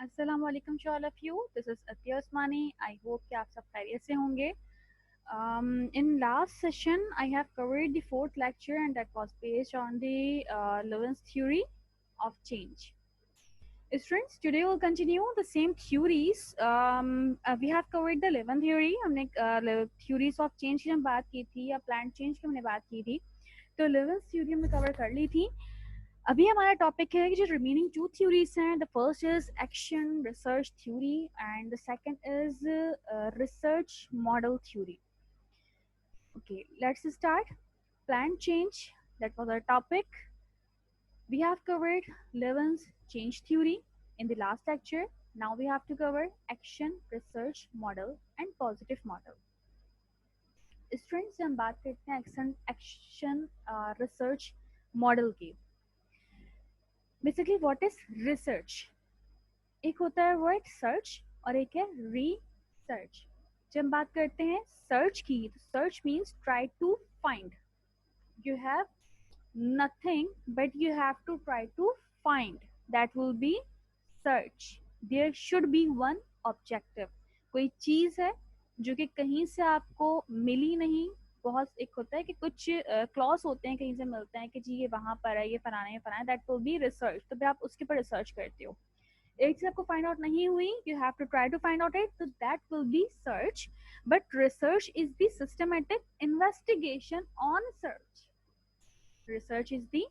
अस्सलाम वालेकुम to all of you. This is Athiya Usmani. I hope कि आप सब खैरियत से होंगे. In last session, I have covered the fourth lecture and that was based on the Lewin's theory of change. Students, today we'll continue the same theories. We have covered the Lewin theory. हमने theories of change की हम बात की थी या plant change की हमने बात की थी. तो Lewin's theory हमने cover कर ली थी. अभी हमारा टॉपिक है कि जो रिमेनिंग टू थ्योरीज हैं. The first is action research theory and the second is research model theory. Okay, let's start. Plan change, that was our topic. We have covered Levin's change theory in the last lecture. Now we have to cover action research model and positive model. Students से हम बात करते हैं action research model की. Basically what is research? एक होता है word search और एक है रिसर्च. जब हम बात करते हैं सर्च की, तो search means try to find. You have nothing but you have to try to find. That will be search. There should be one objective. कोई चीज है जो कि कहीं से आपको मिली नहीं. बहुत एक होता है कि कुछ क्लॉज होते हैं कहीं से मिलते हैं कि जी ये वहां पर है, ये फलाना है, दैट विल बी रिसर्च. तो फिर आप उसके पर रिसर्च करते हो. एक चीज आपको फाइंड आउट नहीं हुई, you have to try to find out it, तो that will be search. But research is the systematic investigation on search. Research is the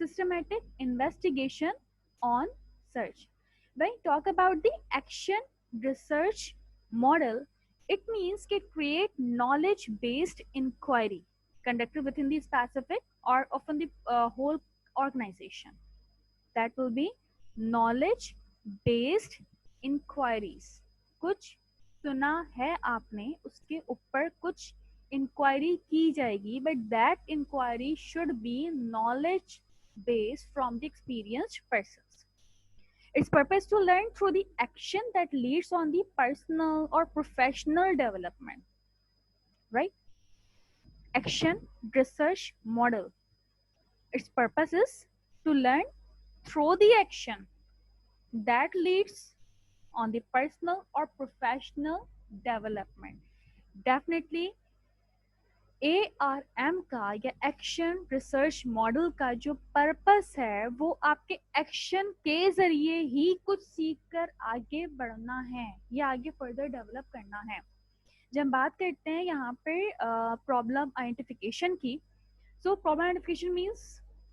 systematic investigation on search. When we talk about the action research model, it means to create knowledge based inquiry conducted within the specific or often the whole organization. That will be knowledge based inquiries. कुछ सुना है आपने, उसके ऊपर कुछ inquiry की जाएगी, but that inquiry should be knowledge based from the experienced persons. Its purpose to learn through the action that leads on the personal or professional development. Right? Action research model. Its purpose is to learn through the action that leads on the personal or professional development. Definitely ARM का या action research model का जो purpose है वो आपके action के जरिए ही कुछ सीख कर आगे बढ़ना है या आगे फर्दर डेवलप करना है. जब हम बात करते हैं यहाँ पे प्रॉब्लम आइडेंटिफिकेशन की, so problem identification means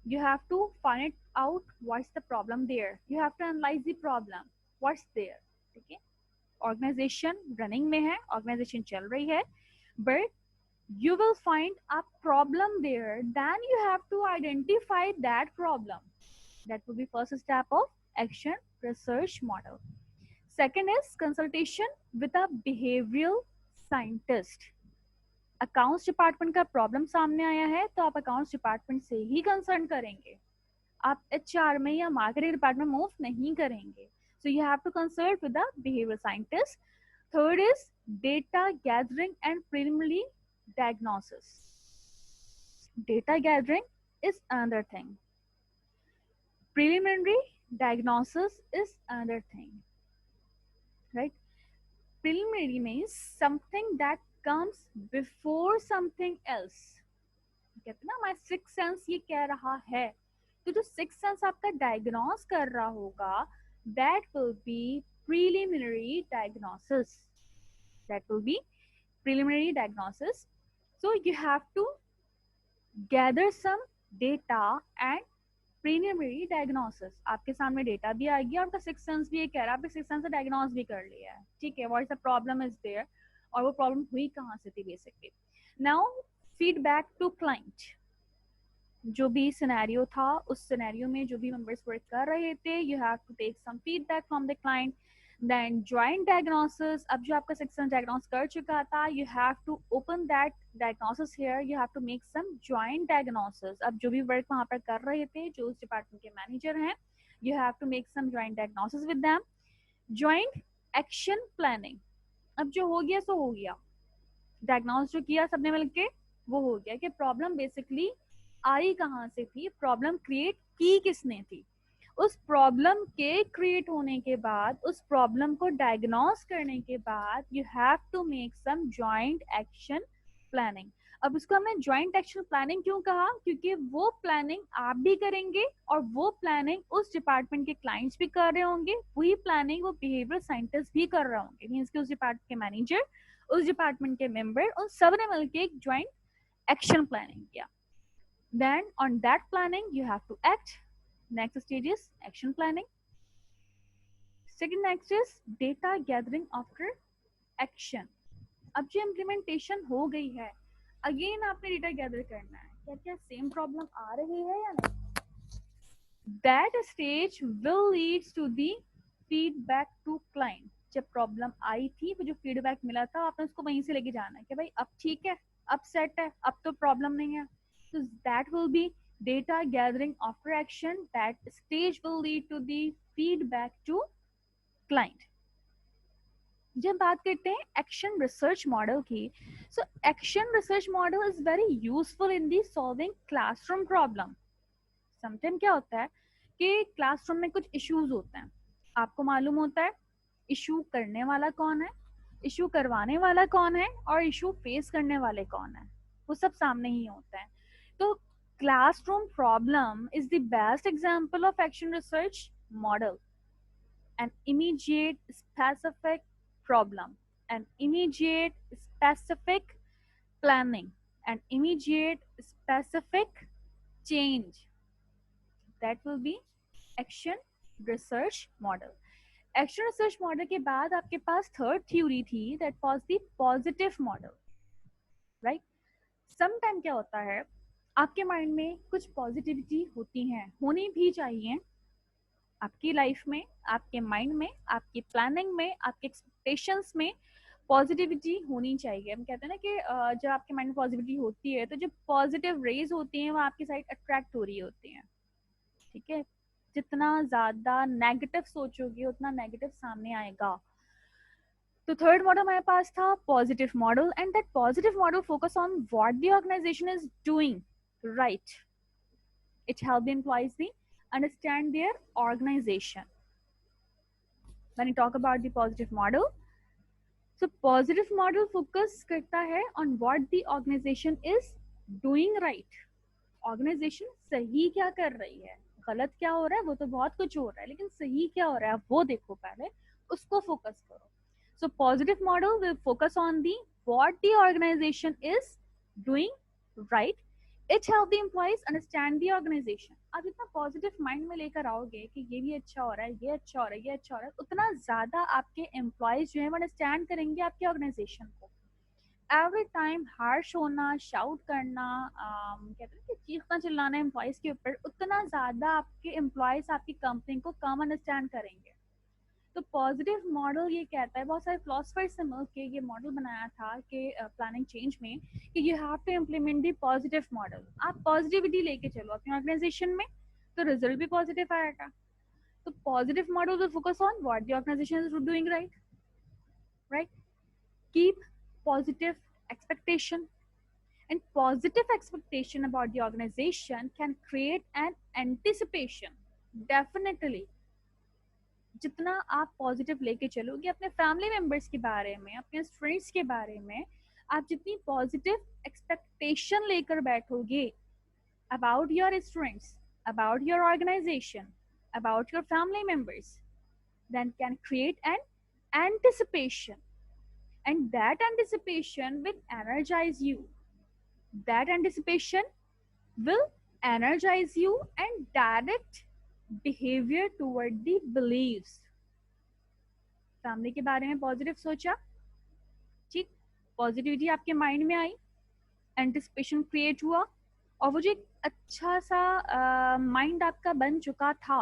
you have to find it out what's the problem there. You have to analyze the problem, what's there. ठीक है, ऑर्गेनाइजेशन रनिंग में है, ऑर्गेनाइजेशन चल रही है, but you will find a problem there. Then you have to identify that problem. That will be first step of action research model. Second is consultation with a behavioral scientist. Accounts department का problem सामने आया है तो आप accounts department से ही concern करेंगे. आप HR में या मार्केटिंग डिपार्टमेंट मूव नहीं करेंगे. So you have to consult with a behaviour scientist. Third is data gathering and preliminary diagnosis. Data gathering is another thing. Preliminary diagnosis is another thing. Right? Preliminary means something that comes before something else. कहते हैं ना हमारा six sense ये कह रहा है, तो जो सिक्स सेंस आपका डायग्नोस कर रहा होगा, that will be preliminary diagnosis. That will be preliminary diagnosis. So you have to gather some data and preliminary diagnosis. आपके सामने डेटा भी आएगी और आपका सिक्स सेंस भी ये कह रहा है, आपने सिक्स सेंस से डायग्नोस भी कर लिया है. ठीक है, what is the problem is there और वो प्रॉब्लम हुई कहाँ से थी basically. Now feedback to client. जो भी सिनेरियो था उस सिनेरियो में जो भी मेंबर्स वर्क कर रहे थे, you have to take some feedback from the client. Then joint diagnosis. अब जो आपका सिक्स सेंस डायग्नोस कर चुका था, you have to open that diagnosis here. You have to make some joint diagnosis. अब जो भी वर्क वहाँ पर कर रहे थे, जो उस डिपार्टमेंट के मैनेजर हैं, you have to make some joint diagnosis with them. Joint action planning. अब जो हो गया सो हो गया, डायग्नोस जो किया सबने मिलके वो हो गया कि प्रॉब्लम बेसिकली आई कहाँ से थी, प्रॉब्लम क्रिएट की किसने थी. उस प्रॉब्लम के क्रिएट होने के बाद, उस प्रॉब्लम को डायग्नोस करने के बाद you have to make some joint action planning. अब उसको हमने जॉइंट एक्शन प्लानिंग क्यों कहा, क्योंकि वो प्लानिंग आप भी करेंगे और वो प्लानिंग उस डिपार्टमेंट के क्लाइंट्स भी कर रहे होंगे, वही प्लानिंग वो बिहेवियर साइंटिस्ट भी कर रहे होंगे, मीन्स कि उस डिपार्टमेंट के मैनेजर, उस डिपार्टमेंट के मेंबर, उन सब ने मिलकर एक जॉइंट एक्शन प्लानिंग किया। Then on that planning you have to act. Next stage is action planning. Second next is data gathering after action. अब जो इम्प्लीमेंटेशन हो गई है, अगेन आपने डेटा गैदर करना है, क्या क्या सेम प्रॉब्लम आ रही है या नहीं। That stage will leads to the feedback to client. जब प्रॉब्लम आई थी, वो जो फीडबैक मिला था, आपने उसको वहीं से लेके जाना है कि भाई अब ठीक है, अब सेट है, अब तो प्रॉब्लम नहीं है। So that will be data gathering after action. That stage will lead to the feedback to client. जब बात करते हैं एक्शन रिसर्च मॉडल की, so action research model is very useful in the solving classroom problem. Sometime क्या होता है कि classroom में कुछ इश्यूज होते हैं, आपको मालूम होता है इशू करने वाला कौन है, इशू करवाने वाला कौन है, और इशू फेस करने वाले कौन है, वो सब सामने ही होता है। तो classroom problem is the best example of action research model. An immediate specific problem, an immediate specific planning, an immediate specific change. That will be action research model. Action research model के बाद आपके पास third theory थी, that was the positive model, right? Sometime क्या होता है, आपके mind में कुछ पॉजिटिविटी होती है, होनी भी चाहिए आपकी लाइफ में, आपके माइंड में, आपकी प्लानिंग में, आपके एक्सपेक्टेशंस में पॉजिटिविटी होनी चाहिए। हम कहते हैं ना कि जब आपके माइंड में पॉजिटिविटी होती है तो जो पॉजिटिव रेज होती हैं वो आपकी साइड अट्रैक्ट हो रही होती हैं, ठीक है। जितना ज्यादा नेगेटिव सोचोगे उतना नेगेटिव सामने आएगा। तो थर्ड मॉडल हमारे पास था positive model, and that positive model focus on what the organisation is doing right. It helps the employees understand their organization. When you talk about the positive model, so positive model focus करता है on what the organization is doing right. Organization सही क्या कर रही है, गलत क्या हो रहा है, वो तो बहुत कुछ हो रहा है, लेकिन सही क्या हो रहा है वो देखो, पहले उसको फोकस करो। So positive model will focus on the what the organization is doing right. It help the employees understand the organization. आप जितना पॉजिटिव माइंड में लेकर आओगे कि ये भी अच्छा हो रहा है, ये अच्छा हो रहा है, ये अच्छा हो रहा है, उतना ज्यादा आपके एम्प्लॉयज जो है वो अंडरस्टैंड करेंगे आपके ऑर्गेनाइजेशन को। एवरी टाइम हार्श होना, शाउट करना, कहते हैं कि चीखना चिल्लाना एम्प्लॉयज के ऊपर, उतना ज्यादा आपके एम्प्लॉयज आपकी कंपनी को कम अंडरस्टैंड करेंगे। तो पॉजिटिव मॉडल ये कहता है, बहुत सारे फिलोसफर्स से मिल के ये मॉडल बनाया था कि प्लानिंग चेंज में, कि you have to implement the positive model. आप पॉजिटिविटी लेके चलो अपने ऑर्गेनाइजेशन में तो रिजल्ट भी पॉजिटिव आएगा। तो positive model will focus on what the organisation is doing right. Keep positive expectation, and positive expectation about the organization can create an anticipation. Definitely जितना आप पॉजिटिव लेके चलोगे अपने फैमिली मेंबर्स के बारे में, अपने फ्रेंड्स के बारे में, आप जितनी पॉजिटिव एक्सपेक्टेशन लेकर बैठोगे about your students, about your organisation, about your family members, then can create an anticipation, and that anticipation will energise you, that anticipation will energize you and direct behavior toward the beliefs. Family के बारे में positive सोचा, ठीक, positivity आपके mind में आई, anticipation create हुआ, और वो जो एक अच्छा सा माइंड आपका बन चुका था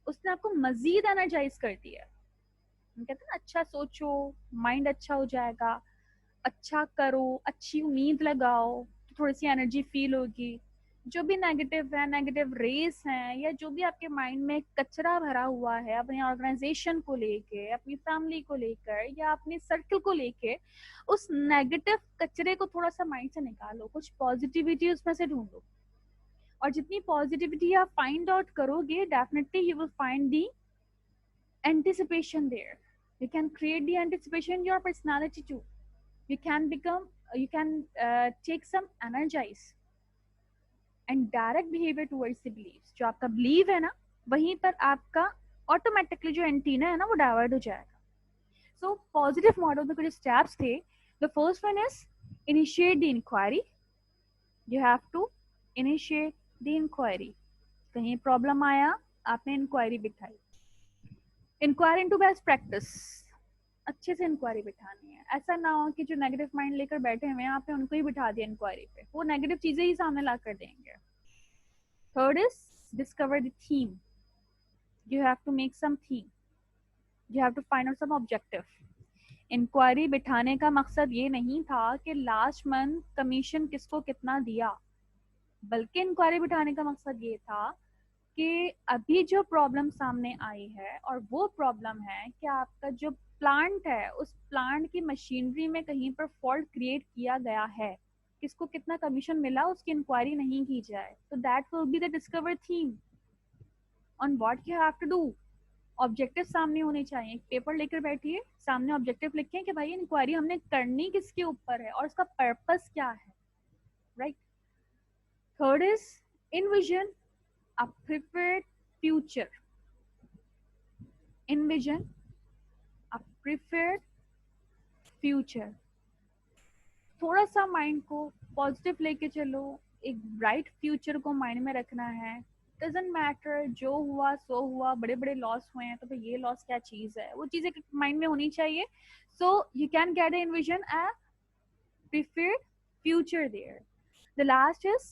उसने आपको मजीद एनर्जाइज कर दिया। हम कहते हैं ना अच्छा सोचो माइंड अच्छा हो जाएगा, अच्छा करो, अच्छी उम्मीद लगाओ तो थोड़ी सी एनर्जी फील होगी। जो भी नेगेटिव है, नेगेटिव रेस हैं, या जो भी आपके माइंड में कचरा भरा हुआ है अपने ऑर्गेनाइजेशन को लेके, अपनी फैमिली को लेकर, या अपने सर्कल को लेके, उस नेगेटिव कचरे को थोड़ा सा माइंड से निकालो, कुछ पॉजिटिविटी उसमें से ढूंढो और जितनी पॉजिटिविटी आप फाइंड आउट करोगे, definitely you will find the anticipation there. You can create the anticipation in your personality too. You can become, you can take some energize and direct behavior towards the beliefs. जो आपका belief है ना, वहीं पर आपका automatically जो antenna है ना, वो divert हो जाएगा. So positive model में कुछ steps थे. The first one is initiate the inquiry. You have to initiate the inquiry. कहीं problem आया, आपने inquiry बिठाई. इंक्वायरी इनटू बेस्ट प्रैक्टिस, अच्छे से इंक्वायरी बिठानी है. ऐसा ना हो कि जो नेगेटिव माइंड लेकर बैठे हुए हैं आपने उनको ही बिठा दिया इंक्वायरी पे, वो नेगेटिव चीजें ही सामने ला कर देंगे. Third is discover the theme. You have to make some theme, you have to find out some objective. Inquiry बिठाने का मकसद ये नहीं था कि लास्ट मंथ कमीशन किसको कितना दिया, बल्कि इंक्वायरी बिठाने का मकसद ये था कि अभी जो प्रॉब्लम सामने आई है, और वो प्रॉब्लम है कि आपका जो प्लांट है उस प्लांट की मशीनरी में कहीं पर फॉल्ट क्रिएट किया गया है, किसको कितना कमीशन मिला उसकी इंक्वायरी नहीं की जाए. तो that will be the discover theme on what you have to do. Objective सामने होने चाहिए. पेपर लेकर बैठिए, सामने ऑब्जेक्टिव लिखें कि भाई इंक्वायरी हमने करनी किसके ऊपर है और उसका पर्पस क्या है. Right. Third is इनविजन a preferred future. Envision a preferred future. थोड़ा सा माइंड को पॉजिटिव लेके चलो, एक ब्राइट फ्यूचर को माइंड में रखना है. डजंट मैटर जो हुआ सो हुआ, बड़े बड़े लॉस हुए हैं तो फिर ये लॉस क्या चीज है, वो चीजें माइंड में होनी चाहिए. So you can get envision a preferred future there. The last is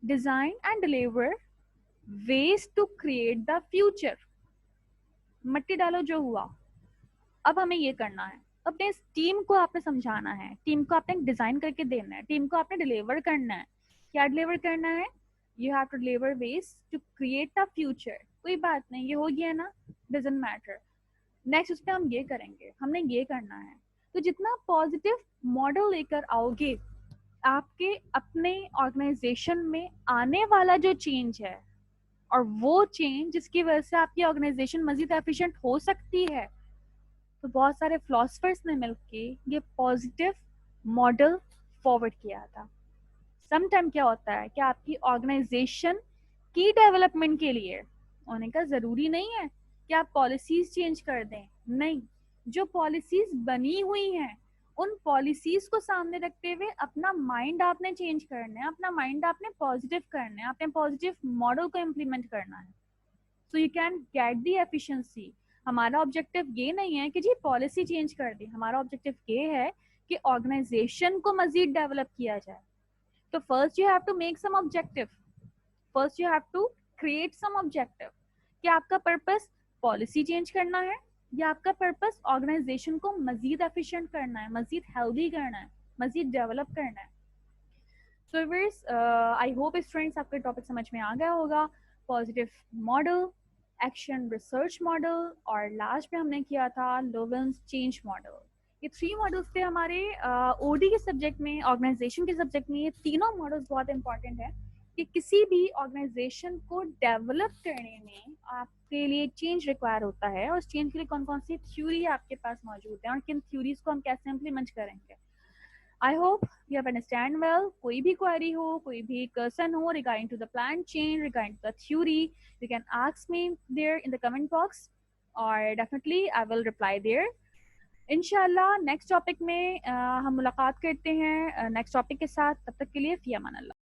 design and deliver ways to create the future. मट्टी डालो जो हुआ, अब हमें ये करना है. अपने टीम को आपने समझाना है, टीम को आपने डिजाइन करके देना है, टीम को आपने डिलीवर करना है. क्या डिलीवर करना है? You have to deliver ways to create a future. कोई बात नहीं, ये हो गया ना, डजंट मैटर. नेक्स्ट उस पर हम ये करेंगे, हमने ये करना है. तो जितना पॉजिटिव मॉडल लेकर आओगे, आपके अपने ऑर्गेनाइजेशन में आने वाला जो चेंज है, और वो चेंज जिसकी वजह से आपकी ऑर्गेनाइजेशन मजीद एफिशिएंट हो सकती है. तो बहुत सारे फिलोसफर्स ने मिलके ये पॉजिटिव मॉडल फॉरवर्ड किया था. समटाइम क्या होता है कि आपकी ऑर्गेनाइजेशन की डेवलपमेंट के लिए होने का जरूरी नहीं है कि आप पॉलिसीज चेंज कर दें. नहीं, जो पॉलिसीज बनी हुई हैं उन पॉलिसीज को सामने रखते हुए अपना माइंड आपने चेंज करना है, अपना माइंड आपने पॉजिटिव करना है, आपने पॉजिटिव मॉडल को इम्प्लीमेंट करना है. So you can get the efficiency. हमारा ऑब्जेक्टिव ये नहीं है कि जी पॉलिसी चेंज कर दी, हमारा ऑब्जेक्टिव ये है कि ऑर्गेनाइजेशन को मजीद डेवलप किया जाए. तो first you have to make some objective, first you have to create some objective. कि आपका पर्पस पॉलिसी चेंज करना है या आपका पर्पस ऑर्गेनाइजेशन को मजीद एफिशिएंट करना है, मजीद हेल्दी करना है, मजीद डेवलप करना है. So viewers, I hope students आपका टॉपिक समझ में आ गया होगा. Positive model, action research model, और लास्ट में हमने किया था लोवेंस चेंज मॉडल. ये 3 मॉडल्स थे हमारे ओडी के सब्जेक्ट में, ऑर्गेनाइजेशन के सब्जेक्ट में. ये तीनों मॉडल्स बहुत इंपॉर्टेंट है कि किसी भी ऑर्गेनाइजेशन को डेवलप करने में आपके लिए चेंज रिक्वायर होता है, और उस चेंज के लिए कौन कौन सी थ्योरी आपके पास मौजूद है और किन थ्योरीज को हम कैसे इम्प्लीमेंट करेंगे. I hope you have understand well. कोई भी query हो, कोई भी concern हो regarding to the plan change, regarding to the theory, you can ask me there in the comment box, or definitely I will reply there. इंशाल्लाह next topic में हम मुलाकात करते हैं नेक्स्ट टॉपिक के साथ. तब तक के लिए फी अमान अल्लाह.